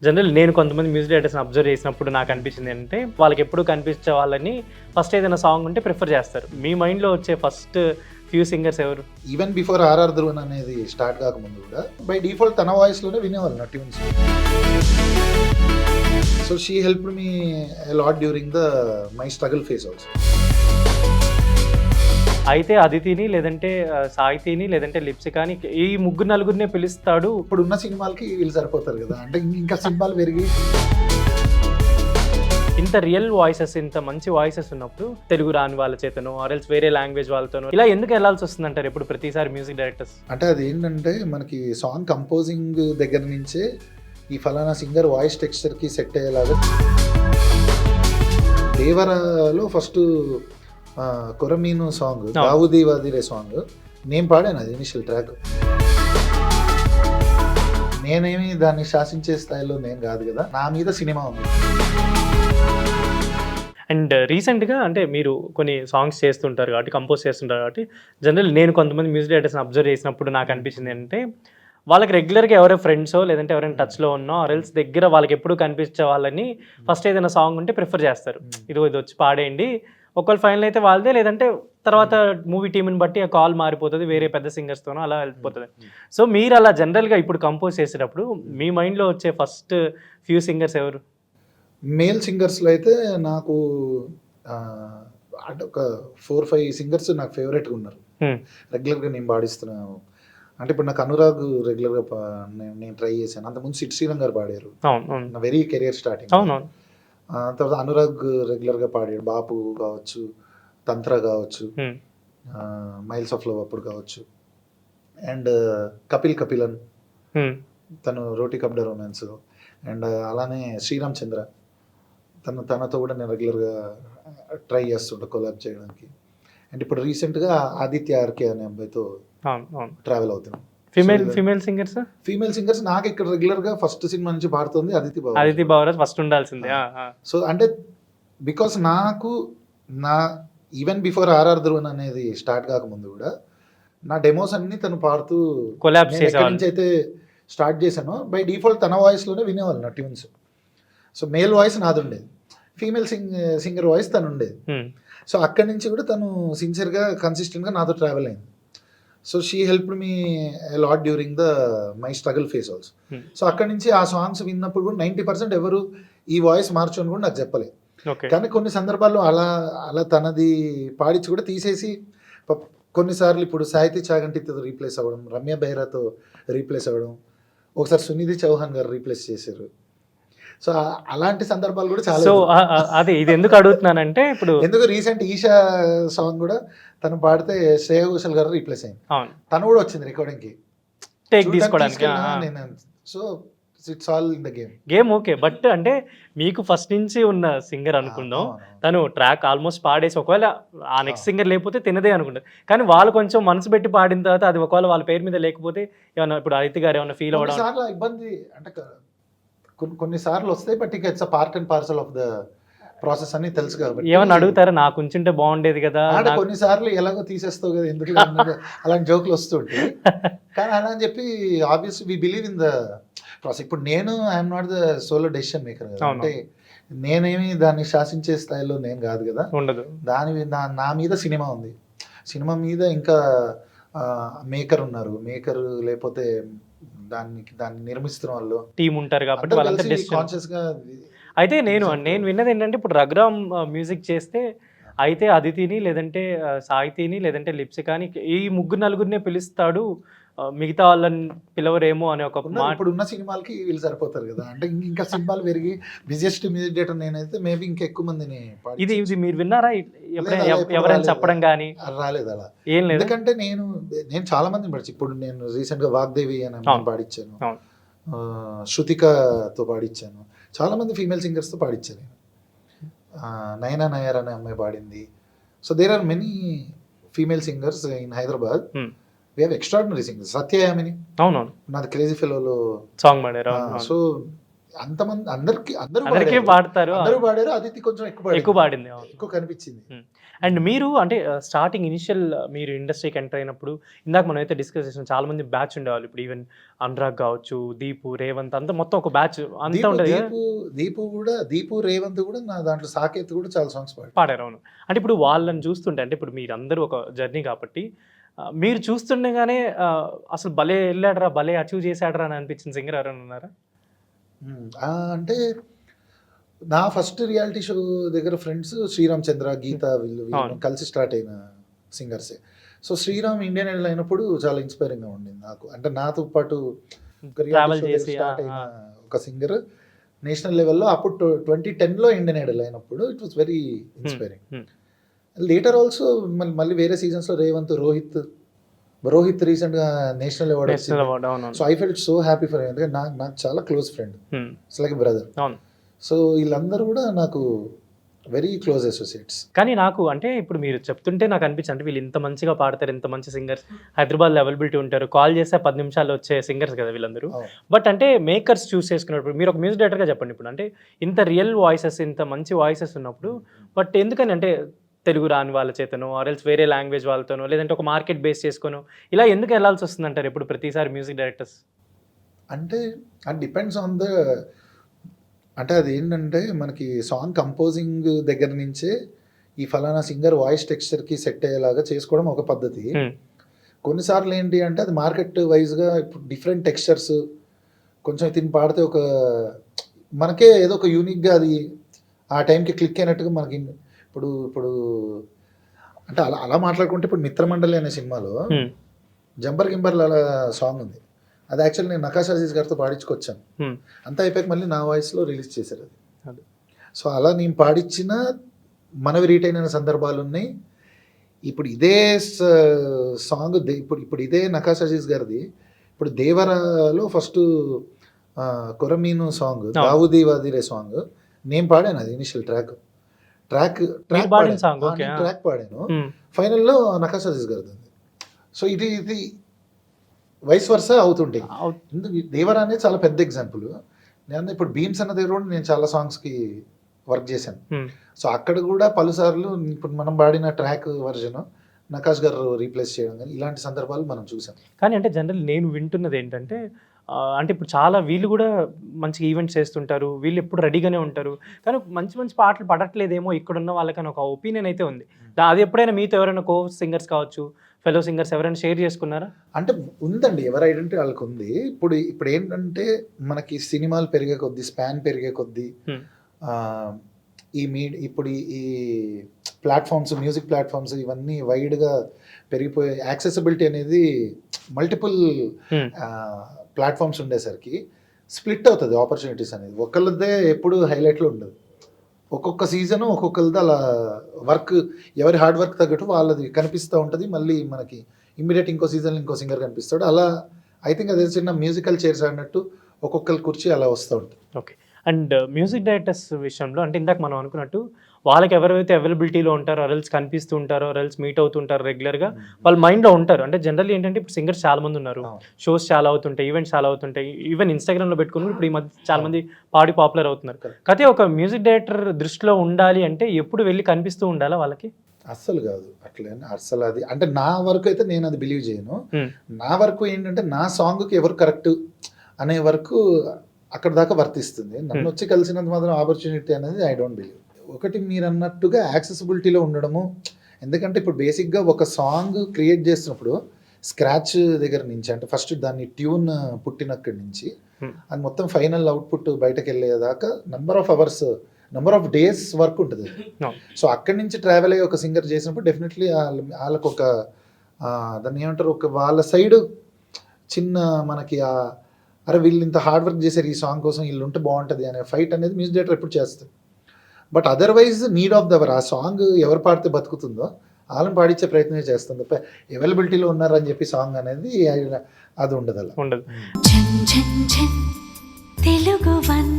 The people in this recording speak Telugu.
జనరల్ నేను కొంతమంది మ్యూజిక్ డైరెక్టర్స్ని అబ్జర్వ్ చేసినప్పుడు నాకు అనిపించింది ఏంటంటే వాళ్ళకి ఎప్పుడు కనిపించే వాళ్ళని ఫస్ట్ ఏదైనా సాంగ్ ఉంటే ప్రిఫర్ చేస్తారు. మీ మైండ్లో వచ్చే ఫస్ట్ ఫ్యూ సింగర్స్ ఎవరు? ఈవెన్ బిఫోర్ ఆర్ఆర్ ధ్రువన్ అనేది స్టార్ట్ కాకముందు కూడా బై డిఫాల్ట్ తన వాయిస్లోనే వినేవాళ్ళు నా tunes. So she help me lot during the my struggle face also. అయితే అదితిని లేదంటే సాహితిని లేదంటే లిప్సికాని ఈ ముగ్గురు నలుగురినే పిలుస్తాడు. ఇప్పుడు ఉన్న సినిమాలకి వీళ్ళు సరిపోతారు కదా, అంటే ఇంకా సినిమాలు పెరిగి ఇంత రియల్ వాయిసెస్, ఇంత మంచి వాయిసెస్ ఉన్నప్పుడు తెలుగు రాని వాళ్ళ చేతనో ఆర్ఎల్స్ వేరే లాంగ్వేజ్ వాళ్ళతోనో ఇలా ఎందుకు వెళ్ళాల్సి వస్తుంది అంటారు ఎప్పుడు ప్రతిసారి మ్యూజిక్ డైరెక్టర్స్? అంటే అది ఏంటంటే మనకి సాంగ్ కంపోజింగ్ దగ్గర నుంచే ఈ ఫలానా సింగర్ వాయిస్ టెక్స్చర్కి సెట్ అయ్యేలాగా. దేవరాలో ఫస్ట్ కొరమీను సాంగ్, దావుదీవాదిరే సాంగ్ నేను పాడాను. అది ఇనిషియల్ ట్రాక్. నేనేమి దాన్ని శాసించే స్థాయిలో నేను కాదు కదా, నా మీద సినిమా ఉంది. అండ్ రీసెంట్గా అంటే మీరు కొన్ని సాంగ్స్ చేస్తుంటారు కాబట్టి, కంపోజ్ చేస్తుంటారు కాబట్టి, జనరల్ నేను కొంతమంది మ్యూజిక్ డైరెక్టర్స్ని అబ్జర్వ్ చేసినప్పుడు నాకు అనిపించింది ఏంటంటే వాళ్ళకి రెగ్యులర్గా ఎవరైనా ఫ్రెండ్సో లేదంటే ఎవరైనా టచ్లో ఉన్నో ఆర్ఎల్స్ దగ్గర వాళ్ళకి ఎప్పుడు కనిపించే వాళ్ళని ఫస్ట్ ఏదైనా సాంగ్ ఉంటే ప్రిఫర్ చేస్తారు. ఇది వచ్చి పాడేయండి, ఒకవేళ ఫైనల్ అయితే వాళ్ళదే, లేదంటే తర్వాత మూవీ టీంని బట్టి ఆ కాల్ మారిపోతుంది, వేరే పెద్ద సింగర్స్తోనో అలా వెళ్ళిపోతుంది. సో మీరు అలా జనరల్గా ఇప్పుడు కంపోజ్ చేసేటప్పుడు మీ మైండ్లో వచ్చే ఫస్ట్ ఫ్యూ సింగర్స్ ఎవరు? మేల్ సింగర్స్లో అయితే నాకు అంటే ఒక 4-5 సింగర్స్ నాకు ఫేవరెట్గా ఉన్నారు, రెగ్యులర్గా నేను పాడిస్తున్నాను. అంటే ఇప్పుడు నాకు అనురాగ్ రెగ్యులర్గా నేను ట్రై చేశాను. అంతకుముందు సిట్ శ్రీరామ్ గారు పాడారు నా వెరీ కెరియర్ స్టార్టింగ్. తర్వాత అనురాగ్ రెగ్యులర్గా పాడాడు, బాపు కావచ్చు, తంత్ర కావచ్చు, మైల్స్ ఆఫ్ లవ్ అప్పుడు కావచ్చు, అండ్ కపిలన్ తను రోటీ కబ్డా రొమాన్స్, అండ్ అలానే శ్రీరామ్ చంద్ర తనతో కూడా నేను రెగ్యులర్గా ట్రై చేస్తుంటా కొలాబ్ చేయడానికి. అండ్ ఇప్పుడు రీసెంట్గా ఆదిత్య ఆర్కే అనే అబ్బాయితో ట్రావెల్ అవుతున్నాం. ఫీమేల్ సింగర్స్ నాకు ఇక్కడ రెగ్యులర్గా ఫస్ట్ సినిమా నుంచి పాడుతుంది అదితి బావరాజ్ ఫస్ట్ ఉండాల్సిందే. సో అంటే బికాస్ నాకు నా ఈవెన్ బిఫోర్ ఆర్ఆర్ ధ్రువన్ అనేది స్టార్ట్ కాకముందు కూడా నా డెమోస్ అన్ని తను పాడుతూ కొలాబ్స్ ఎక్కడి నుంచి అయితే స్టార్ట్ చేశానో బై డిఫాల్ట్ తన వాయిస్లోనే వినేవాళ్ళు నా ట్యూన్స్. సో మేల్ వాయిస్ నాది ఉండేది, ఫీమేల్ సింగర్ వాయిస్ తను ఉండేది. సో అక్కడి నుంచి కూడా తను సిన్సియర్గా కన్సిస్టెంట్గా నాతో ట్రావెల్ అయింది. So she help me lot during the my struggle face also. So అక్కడి నుంచి ఆ సాంగ్స్ విన్నప్పుడు కూడా 90% ఎవరు ఈ వాయిస్ మార్చని కూడా నాకు చెప్పలేదు. కానీ కొన్ని సందర్భాల్లో అలా తనది పాడించి కూడా తీసేసి కొన్నిసార్లు ఇప్పుడు సాహితీ చాగంటితో రీప్లేస్ అవ్వడం, రమ్య బెహ్రాతో రీప్లేస్ అవ్వడం, ఒకసారి సునిధి చౌహాన్ గారు రీప్లేస్ చేశారు. సో అలాంటి సందర్భాలు కూడా చాలా. సో అదే ఇది ఎందుకు అడుగుతున్నానంటే ఇప్పుడు ఎందుకు రీసెంట్ ఈషా సాంగ్ కూడా తను పాడితే శ్రేయా ఘోషల్ గారు రీప్లేస్ అయింది, తను కూడా వచ్చింది రికార్డింగ్కి టేక్ తీసుకోవడానికి. So it's all in the game. Okay, but అంటే మీకు ఫస్ట్ నుంచి ఉన్న సింగర్ అనుకుందాం, తను ట్రాక్ ఆల్మోస్ట్ పాడేసి ఒకవేళ ఆ నెక్స్ట్ సింగర్ లేకపోతే తినదే అనుకుంటారు, కానీ వాళ్ళు కొంచెం మనసు పెట్టి పాడిన తర్వాత అది ఒకవేళ వాళ్ళ పేరు మీద లేకపోతే ఏమన్నా ఇప్పుడు అదితి గారు ఏమన్నా ఫీల్ అవ్వడం ఇబ్బంది అంటే కొన్నిసార్లు వస్తాయి, బట్ ఇక it's part and parcel of the process అని తెలుసు కాబట్టి. ఏమన్నా అడుగుతారా, నాకు ఉంచుంటే బాగుండేది కదా, కొన్నిసార్లు ఎలాగో తీసేస్తావు కదా ఎందుకు అలాంటి జోకులు వస్తుంటాయి. కానీ అలా అని చెప్పి obviously we believe in the process. ఇప్పుడు నేను I'm not the solo decision maker కదా, అంటే నేనేమి దాన్ని శాసించే స్థాయిలో నేను కాదు కదా, ఉండదు. నా మీద సినిమా ఉంది, సినిమా మీద ఇంకా మేకర్ ఉన్నారు, మేకర్ లేకపోతే దాన్ని నిర్మిస్తున్న వాళ్ళు టీం ఉంటారు కాబట్టి కాన్షియస్ గా. అయితే నేను విన్నది ఏంటంటే ఇప్పుడు రఘురామ్ మ్యూజిక్ చేస్తే అయితే అదితిని లేదంటే సాహితిని లేదంటే లిప్సికాని ఈ ముగ్గురు నలుగురినే పిలుస్తాడు, మిగతా వాళ్ళని పిలవరేమో అనే ఒక మాట. ఇప్పుడు ఉన్న సినిమాలకి వీళ్ళు సరిపోతారు కదా, అంటే ఇంకా సినిమాలు పెరిగి బిజియెస్ట్ మ్యూజిక్ డైరెక్టర్ నేనైతే మేబీ ఇంకా ఎక్కువ మందిని. ఇది మీరు విన్నారా ఎవరైనా చెప్పడం కానీ? రాలేదు అలా ఏం లేదు, ఎందుకంటే నేను చాలా మందిని పడిచి. ఇప్పుడు నేను రీసెంట్ గా వాగ్దేవి అని పాడించాను, శృతికతో పాడించాను, చాలా మంది ఫీమేల్ సింగర్స్తో పాడించాను నేను. నయనా నయర్ అనే అమ్మాయి పాడింది. So there are many female singers in Hyderabad. We have extraordinary singers. Satyayamini అవునవును నాది క్రేజీ ఫెలోలో సాంగ్ పాడారు. సో అంతమంది అందరూ అందరికీ పాడతారు. అందరూ పాడారు. అదితి కొంచెం ఎక్కువ పాడింది. ఎక్కువ కనిపించింది. అండ్ మీరు అంటే స్టార్టింగ్ ఇనిషియల్ మీరు ఇండస్ట్రీకి ఎంటర్ అయినప్పుడు ఇందాక మనం అయితే డిస్కస్ చేసాం, చాలా మంది బ్యాచ్ ఉండేవాళ్ళు. ఇప్పుడు ఈవెన్ అనురాగ్ కావచ్చు, దీపు, రేవంత్ అంతా మొత్తం ఒక బ్యాచ్ అంతా ఉండేది కదా. దీపు రేవంత్ కూడా నా దాంట్లో సాకేత్ కూడా చాలా సాంగ్స్ పాడారు. అవును. అంటే ఇప్పుడు వాళ్ళని చూస్తుంటే, అంటే ఇప్పుడు మీరందరూ ఒక జర్నీ కాబట్టి మీరు చూస్తుండగానే అసలు భలే వెళ్ళాడరా, భలే అచీవ్ చేశాడరా అని అనిపించిన సింగర్ ఎవరైనా ఉన్నారా? అంటే నా ఫస్ట్ రియాలిటీ షో దగ్గర ఫ్రెండ్స్ శ్రీరామ్ చంద్ర, గీత వీళ్ళు కలిసి స్టార్ట్ అయిన సింగర్సే. సో శ్రీరామ్ ఇండియన్ ఐడల్ అయినప్పుడు చాలా ఇన్స్పైరింగ్గా ఉండింది నాకు. అంటే నాతో పాటు స్టార్ట్ అయిన ఒక సింగర్ నేషనల్ లెవెల్లో అప్పుడు 2010లో ఇండియన్ ఐడల్ అయినప్పుడు it was very inspiring. Later also మళ్ళీ వేరే సీజన్స్లో రోహిత్ రీసెంట్గా national award. So I felt so happy for, ఎందుకంటే నాకు చాలా close friend, it's like brother. So వీళ్ళందరూ కూడా నాకు వెరీ క్లోజ్ అసోసియేట్స్. కానీ నాకు అంటే ఇప్పుడు మీరు చెప్తుంటే నాకు అనిపించింది, అంటే వీళ్ళు ఇంత మంచిగా పాడతారు, ఇంత మంచి సింగర్స్ హైదరాబాద్లో అవైలబిలిటీ ఉంటారు, కాల్ చేస్తే 10 నిమిషాల్లో వచ్చే సింగర్స్ కదా వీళ్ళందరూ. బట్ అంటే మేకర్స్ చూస్ చేసుకున్నప్పుడు మీరు ఒక మ్యూజిక్ డైరెక్టర్గా చెప్పండి, ఇప్పుడు అంటే ఇంత రియల్ వాయిసెస్, ఇంత మంచి వాయిసెస్ ఉన్నప్పుడు బట్ ఎందుకని అంటే తెలుగు రాని వాళ్ళ చేతనో ఆర్ఎల్స్ వేరే లాంగ్వేజ్ వాళ్ళతోనో లేదంటే ఒక మార్కెట్ బేస్ చేసుకోనో ఇలా ఎందుకు వెళ్ళాల్సి వస్తుంది అంటారు ఎప్పుడు ప్రతిసారి మ్యూజిక్ డైరెక్టర్స్? అంటే అది డిపెండ్స్ ఆన్ ద, అంటే అది ఏంటంటే మనకి సాంగ్ కంపోజింగ్ దగ్గర నుంచే ఈ ఫలానా సింగర్ వాయిస్ టెక్స్చర్కి సెట్ అయ్యేలాగా చేసుకోవడం ఒక పద్ధతి. కొన్నిసార్లు ఏంటి అంటే అది మార్కెట్ వైజ్గా ఇప్పుడు డిఫరెంట్ టెక్స్చర్స్ కొంచెం తిని పాడితే ఒక మనకే ఏదో ఒక యూనిక్గా అది ఆ టైంకి క్లిక్ అయినట్టుగా మనకి ఇప్పుడు అంటే అలా మాట్లాడుకుంటే ఇప్పుడు మిత్రమండలి అనే సినిమాలో జంబర్ గింబర్ల సాంగ్ ఉంది. అది యాక్చువల్లీ నేను నకాష్ అజీజ్ గారితో పాడించుకొచ్చాను. అంతా అయిపోయాక మళ్ళీ నా వాయిస్లో రిలీజ్ చేశారు అది. సో అలా నేను పాడించిన మనవి రీటైన్ అయిన సందర్భాలు ఉన్నాయి. ఇప్పుడు ఇదే సాంగ్ ఇప్పుడు ఇదే నకాష్ అజీజ్ గారిది ఇప్పుడు దేవరాలో ఫస్ట్ కొరమీను సాంగ్, దావుదీ వాదిరే సాంగ్ నేను పాడాను. అది ఇనిషియల్ ట్రాక్ పాడాను. ఫైనల్లో నకాష్ అజీజ్ గారిది. సో ఇది వైస్ వర్స అవుతుంటాయి. దేవరా అనేది చాలా పెద్ద ఎగ్జాంపుల్. నేను ఇప్పుడు భీమ్స్ అన్న దగ్గర కూడా నేను చాలా సాంగ్స్కి వర్క్ చేశాను. సో అక్కడ కూడా పలుసార్లు ఇప్పుడు మనం పాడిన ట్రాక్ వర్జన్ నకాష్ గారు రీప్లేస్ చేయడం కానీ ఇలాంటి సందర్భాలు మనం చూసాం. కానీ అంటే జనరల్ నేను వింటున్నది ఏంటంటే అంటే ఇప్పుడు చాలా వీళ్ళు కూడా మంచి ఈవెంట్స్ చేస్తుంటారు, వీళ్ళు ఎప్పుడు రెడీగానే ఉంటారు, కానీ మంచి మంచి పాటలు పడట్లేదేమో ఇక్కడున్న వాళ్ళకని ఒక ఒపీనియన్ అయితే ఉంది. అది ఎప్పుడైనా మీతో ఎవరైనా కో సింగర్స్ కావచ్చు, ఫెలో సింగర్స్ ఎవరైనా షేర్ చేసుకున్నారా? అంటే ఉందండి, ఎవరి ఐడెంటిటీ వాళ్ళకి ఉంది. ఇప్పుడు ఏంటంటే మనకి సినిమాలు పెరిగే కొద్దీ, స్పాన్ పెరిగే కొద్దీ ఇప్పుడు ఈ ప్లాట్ఫామ్స్, మ్యూజిక్ ప్లాట్ఫామ్స్ ఇవన్నీ వైడ్గా పెరిగిపోయే యాక్సెసిబిలిటీ అనేది మల్టిపుల్ ప్లాట్ఫామ్స్ ఉండేసరికి స్ప్లిట్ అవుతుంది ఆపర్చునిటీస్ అనేది. ఒకళ్ళదే ఎప్పుడు హైలైట్లో ఉండదు. ఒక్కొక్క సీజను ఒక్కొక్కరిది అలా వర్క్, ఎవరి హార్డ్ వర్క్ తగ్గట్టు వాళ్ళది కనిపిస్తూ ఉంటుంది. మళ్ళీ మనకి ఇమ్మీడియట్ ఇంకో సీజన్లో ఇంకో సింగర్ కనిపిస్తాడు. అలా ఐ థింక్ అదే చిన్న మ్యూజికల్ చైర్స్ అన్నట్టు ఒక్కొక్కరి కుర్చీ అలా వస్తూ ఉంటుంది. ఓకే. అండ్ మ్యూజిక్ డైరెక్టర్స్ విషయంలో అంటే ఇందాక మనం అనుకున్నట్టు వాళ్ళకి ఎవరైతే అవైలబిలిటీలో ఉంటారో, రెల్స్ కనిపిస్తూ ఉంటారో, రెల్స్ మీట్ అవుతుంటారో రెగ్యులర్గా, వాళ్ళ మైండ్లో ఉంటారు. అంటే జనరల్లీ ఏంటంటే ఇప్పుడు సింగర్స్ చాలా మంది ఉన్నారు, షోస్ చాలా అవుతుంటాయి, ఈవెంట్స్ చాలా అవుతుంటాయి, ఈవెన్ ఇన్స్టాగ్రామ్లో పెట్టుకుని ఇప్పుడు ఈ మధ్య చాలా మంది పాడి పాపులర్ అవుతున్నారు. కాకపోతే ఒక మ్యూజిక్ డైరెక్టర్ దృష్టిలో ఉండాలి అంటే ఎప్పుడు వెళ్ళి కనిపిస్తూ ఉండాలా వాళ్ళకి? అస్సలు కాదు అట్లే. అస్సలు అది అంటే నా వరకు అయితే నేను అది బిలీవ్ చేయను. నా వరకు ఏంటంటే నా సాంగ్కి ఎవరు కరెక్ట్ అనే వరకు అక్కడ దాకా వర్తిస్తుంది. నన్ను వచ్చి కలిసినంత మాత్రం ఆపర్చునిటీ అనేది ఐ డోంట్ బిలీవ్. ఒకటి మీరు అన్నట్టుగా యాక్సెసిబిలిటీలో ఉండడము. ఎందుకంటే ఇప్పుడు బేసిక్గా ఒక సాంగ్ క్రియేట్ చేస్తున్నప్పుడు స్క్రాచ్ దగ్గర నుంచి, అంటే ఫస్ట్ దాన్ని ట్యూన్ పుట్టినక్కడి నుంచి అది మొత్తం ఫైనల్ అవుట్పుట్ బయటకు వెళ్ళేదాకా number of hours, number of days work ఉంటుంది. సో అక్కడి నుంచి ట్రావెల్ అయ్యి ఒక సింగర్ చేసినప్పుడు డెఫినెట్లీ వాళ్ళకు ఒక దాన్ని ఏమంటారు, ఒక వాళ్ళ సైడ్ చిన్న మనకి అరే వీళ్ళు ఇంత హార్డ్ వర్క్ చేశారు ఈ సాంగ్ కోసం, వీళ్ళు ఉంటే బాగుంటుంది అనే ఫైట్ అనేది మ్యూజిక్ డైరెక్టర్ ఎప్పుడు చేస్తారు. బట్ అదర్వైజ్ నీడ్ ఆఫ్ దవర్, ఆ సాంగ్ ఎవరు పాడితే బతుకుతుందో వాళ్ళని పాడించే ప్రయత్నం చేస్తుంది తప్ప అవైలబిలిటీలో ఉన్నారని చెప్పి సాంగ్ అనేది అది ఉండదు. అలా ఉండదు. తెలుగు వన్